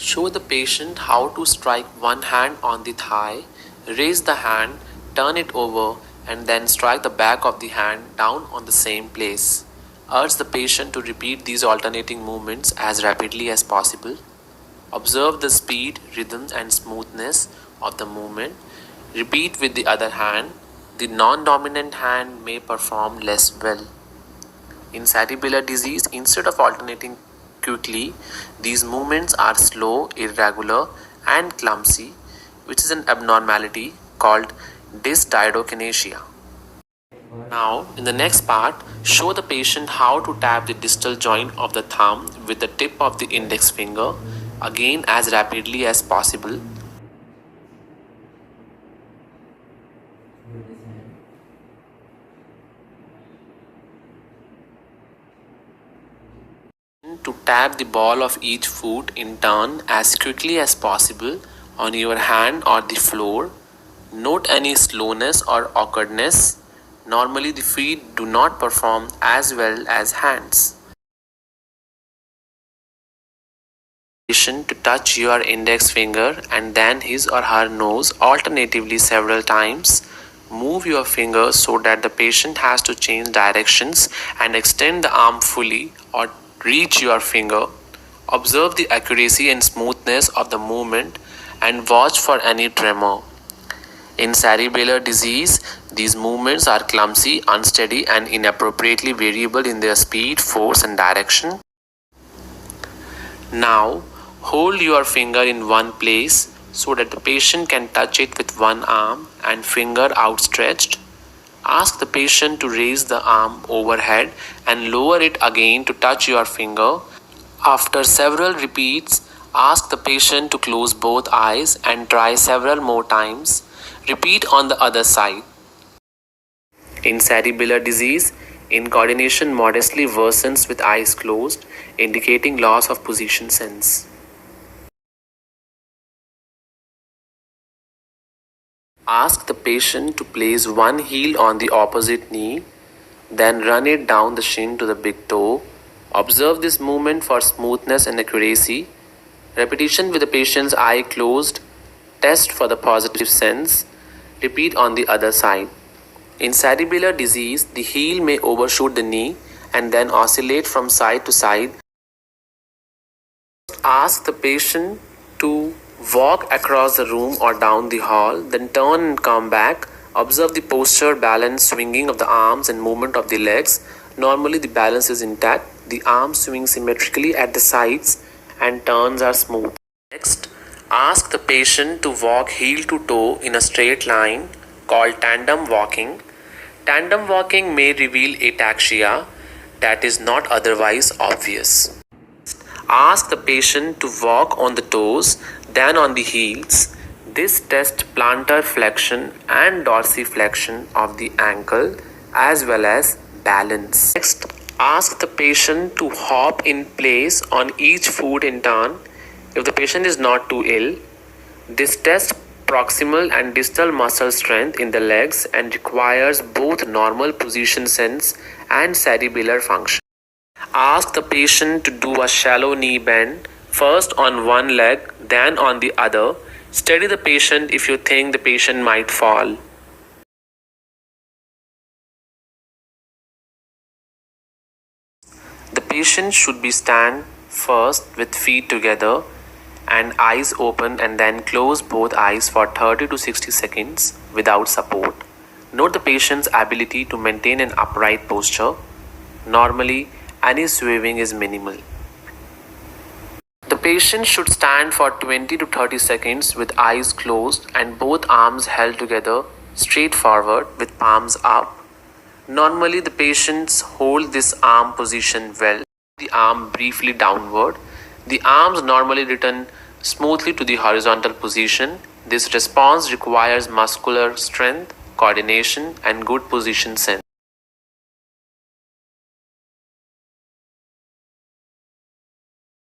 Show the patient how to strike one hand on the thigh, raise the hand, turn it over, and then strike the back of the hand down on the same place. Urge the patient to repeat these alternating movements as rapidly as possible. Observe the speed, rhythm, and smoothness of the movement. Repeat with the other hand. The non-dominant hand may perform less well. In cerebellar disease, instead of alternating quickly, these movements are slow, irregular, and clumsy, which is an abnormality called dysdiadokinesia. Now, in the next part, show the patient how to tap the distal joint of the thumb with the tip of the index finger, again as rapidly as possible. To tap the ball of each foot in turn as quickly as possible on your hand or the floor. Note any slowness or awkwardness. Normally, the feet do not perform as well as hands. Patient to touch your index finger and then his or her nose alternatively several times. Move your finger so that the patient has to change directions and extend the arm fully or reach your finger. Observe the accuracy and smoothness of the movement and watch for any tremor. In cerebellar disease, these movements are clumsy, unsteady, and inappropriately variable in their speed, force, and direction. Now, hold your finger in one place so that the patient can touch it with one arm and finger outstretched. Ask the patient to raise the arm overhead and lower it again to touch your finger. After several repeats, ask the patient to close both eyes and try several more times. Repeat on the other side. In cerebellar disease, incoordination modestly worsens with eyes closed, indicating loss of position sense. Ask the patient to place one heel on the opposite knee, then run it down the shin to the big toe. Observe this movement for smoothness and accuracy. Repetition with the patient's eye closed. Test for the positive sense. Repeat on the other side. In cerebellar disease, the heel may overshoot the knee and then oscillate from side to side. Ask the patient to walk across the room or down the hall, then turn and come back. Observe the posture, balance, swinging of the arms and movement of the legs. Normally the balance is intact. The arms swing symmetrically at the sides and turns are smooth. Next, ask the patient to walk heel to toe in a straight line called tandem walking. Tandem walking may reveal ataxia that is not otherwise obvious. Ask the patient to walk on the toes, then on the heels. This tests plantar flexion and dorsiflexion of the ankle as well as balance. Next, ask the patient to hop in place on each foot in turn if the patient is not too ill. This tests proximal and distal muscle strength in the legs and requires both normal position sense and cerebellar function. Ask the patient to do a shallow knee bend, first on one leg, then on the other. Steady the patient if you think the patient might fall. The patient should be stand first with feet together and eyes open and then close both eyes for 30 to 60 seconds without support. Note the patient's ability to maintain an upright posture. Normally, any swaying is minimal. The patient should stand for 20 to 30 seconds with eyes closed and both arms held together straight forward with palms up. Normally, the patients hold this arm position well, the arm briefly downward. The arms normally return smoothly to the horizontal position. This response requires muscular strength, coordination, and good position sense.